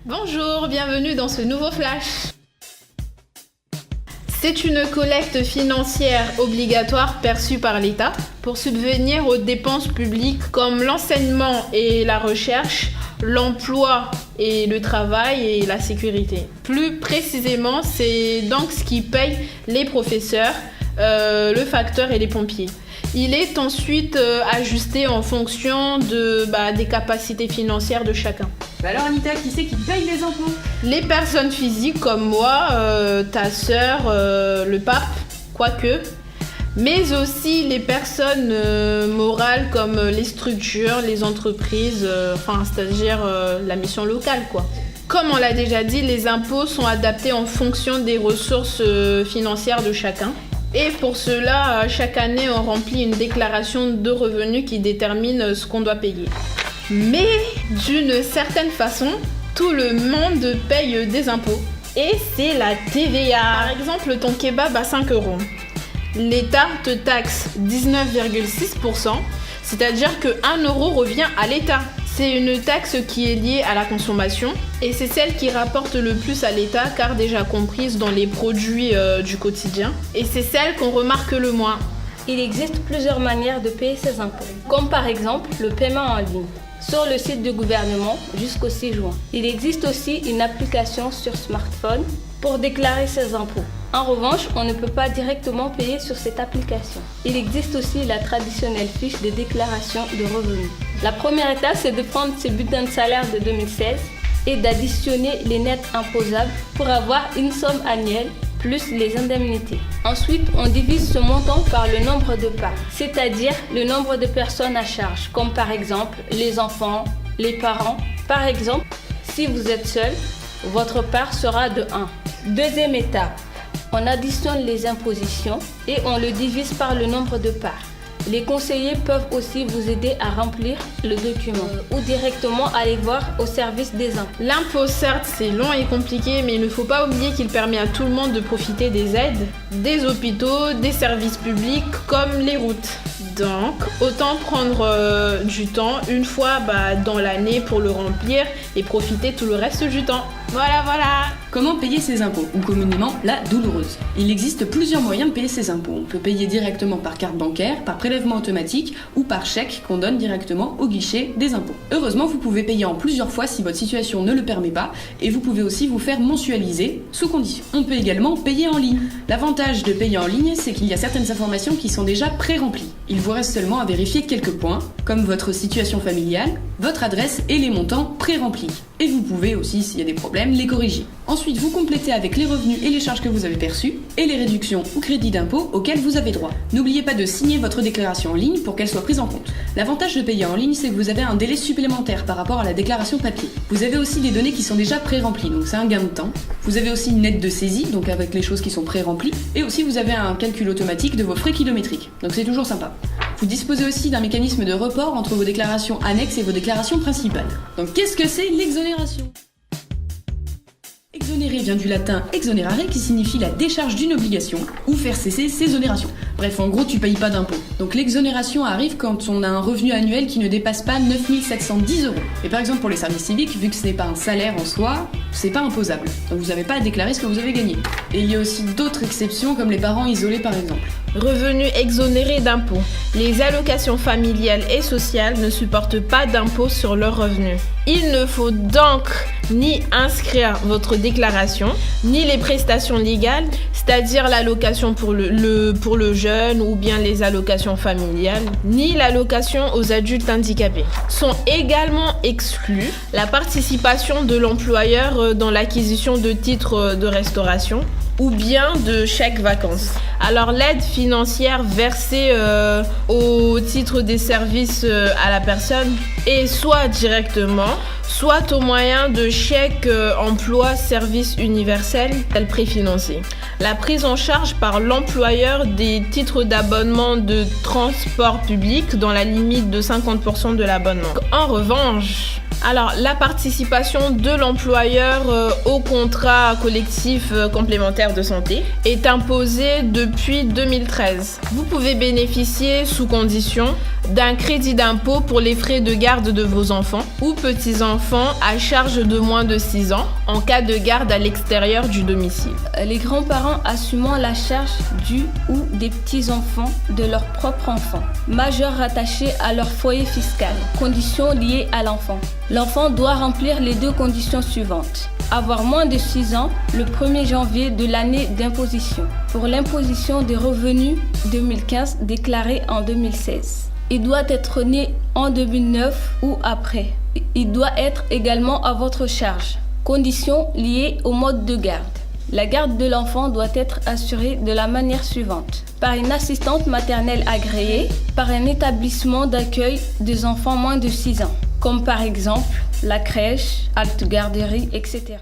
Bonjour, bienvenue dans ce nouveau flash. C'est une collecte financière obligatoire perçue par l'État pour subvenir aux dépenses publiques comme l'enseignement et la recherche, l'emploi et le travail et la sécurité. Plus précisément, c'est donc ce qui paye les professeurs, le facteur et les pompiers. Il est ensuite ajusté en fonction des capacités financières de chacun. Alors Anita, qui c'est qui paye les impôts? Les personnes physiques comme moi, ta sœur, le pape, quoique, mais aussi les personnes morales comme les structures, les entreprises, c'est-à-dire la mission locale, quoi. Comme on l'a déjà dit, les impôts sont adaptés en fonction des ressources financières de chacun. Et pour cela, chaque année, on remplit une déclaration de revenus qui détermine ce qu'on doit payer. Mais d'une certaine façon, tout le monde paye des impôts. Et c'est la TVA. Par exemple, ton kebab à 5 €. L'État te taxe 19,6%, c'est-à-dire que 1 € revient à l'État. C'est une taxe qui est liée à la consommation et c'est celle qui rapporte le plus à l'État car déjà comprise dans les produits du quotidien. Et c'est celle qu'on remarque le moins. Il existe plusieurs manières de payer ses impôts, comme par exemple le paiement en ligne sur le site du gouvernement jusqu'au 6 juin. Il existe aussi une application sur smartphone pour déclarer ses impôts. En revanche, on ne peut pas directement payer sur cette application. Il existe aussi la traditionnelle fiche de déclaration de revenus. La première étape, c'est de prendre ses bulletins de salaire de 2016 et d'additionner les nets imposables pour avoir une somme annuelle plus les indemnités. Ensuite, on divise ce montant par le nombre de parts, c'est-à-dire le nombre de personnes à charge, comme par exemple les enfants, les parents. Par exemple, si vous êtes seul, votre part sera de 1. Deuxième étape, on additionne les impositions et on le divise par le nombre de parts. Les conseillers peuvent aussi vous aider à remplir le document ou directement aller voir au service des impôts. L'impôt, certes, c'est long et compliqué, mais il ne faut pas oublier qu'il permet à tout le monde de profiter des aides, des hôpitaux, des services publics comme les routes. Donc, autant prendre du temps une fois dans l'année pour le remplir et profiter tout le reste du temps. Voilà. Comment payer ses impôts, ou communément la douloureuse? Il existe plusieurs moyens de payer ses impôts. On peut payer directement par carte bancaire, par prélèvement automatique ou par chèque qu'on donne directement au guichet des impôts. Heureusement, vous pouvez payer en plusieurs fois si votre situation ne le permet pas et vous pouvez aussi vous faire mensualiser sous condition. On peut également payer en ligne. L'avantage de payer en ligne, c'est qu'il y a certaines informations qui sont déjà pré-remplies. Il vous reste seulement à vérifier quelques points, comme votre situation familiale, votre adresse et les montants pré-remplis. Et vous pouvez aussi, s'il y a des problèmes, les corriger. Ensuite, vous complétez avec les revenus et les charges que vous avez perçues et les réductions ou crédits d'impôt auxquels vous avez droit. N'oubliez pas de signer votre déclaration en ligne pour qu'elle soit prise en compte. L'avantage de payer en ligne, c'est que vous avez un délai supplémentaire par rapport à la déclaration papier. Vous avez aussi des données qui sont déjà pré-remplies, donc c'est un gain de temps. Vous avez aussi une aide de saisie, donc avec les choses qui sont pré-remplies. Et aussi, vous avez un calcul automatique de vos frais kilométriques, donc c'est toujours sympa. Vous disposez aussi d'un mécanisme de report entre vos déclarations annexes et vos déclarations principales. Donc qu'est-ce que c'est l'exonération ? Exonérer vient du latin exonerare qui signifie la décharge d'une obligation ou faire cesser ses onérations. Bref, en gros, tu payes pas d'impôts. Donc l'exonération arrive quand on a un revenu annuel qui ne dépasse pas 9 710 €. Et par exemple, pour les services civiques, vu que ce n'est pas un salaire en soi, c'est pas imposable. Donc vous n'avez pas à déclarer ce que vous avez gagné. Et il y a aussi d'autres exceptions comme les parents isolés par exemple. Revenus exonérés d'impôts. Les allocations familiales et sociales ne supportent pas d'impôts sur leurs revenus. Il ne faut donc ni inscrire votre déclaration, ni les prestations légales, c'est-à-dire l'allocation pour le jeune ou bien les allocations familiales, ni l'allocation aux adultes handicapés. Sont également exclus la participation de l'employeur dans l'acquisition de titres de restauration ou bien de chèques vacances. Alors l'aide financière versée au titre des services à la personne est soit directement, soit au moyen de chèques emploi service universel, tel préfinancé. La prise en charge par l'employeur des titres d'abonnement de transport public dans la limite de 50% de l'abonnement. En revanche, Alors, la participation de l'employeur au contrat collectif complémentaire de santé est imposée depuis 2013. Vous pouvez bénéficier, sous condition, d'un crédit d'impôt pour les frais de garde de vos enfants ou petits-enfants à charge de moins de 6 ans en cas de garde à l'extérieur du domicile. Les grands-parents assumant la charge du ou des petits-enfants de leurs propres enfants, majeurs rattachés à leur foyer fiscal. Conditions liées à l'enfant. L'enfant doit remplir les 2 conditions suivantes. Avoir moins de 6 ans le 1er janvier de l'année d'imposition pour l'imposition des revenus 2015 déclarés en 2016. Il doit être né en 2009 ou après. Il doit être également à votre charge. Conditions liées au mode de garde. La garde de l'enfant doit être assurée de la manière suivante. Par une assistante maternelle agréée, par un établissement d'accueil des enfants moins de 6 ans, comme par exemple la crèche, halte garderie, etc.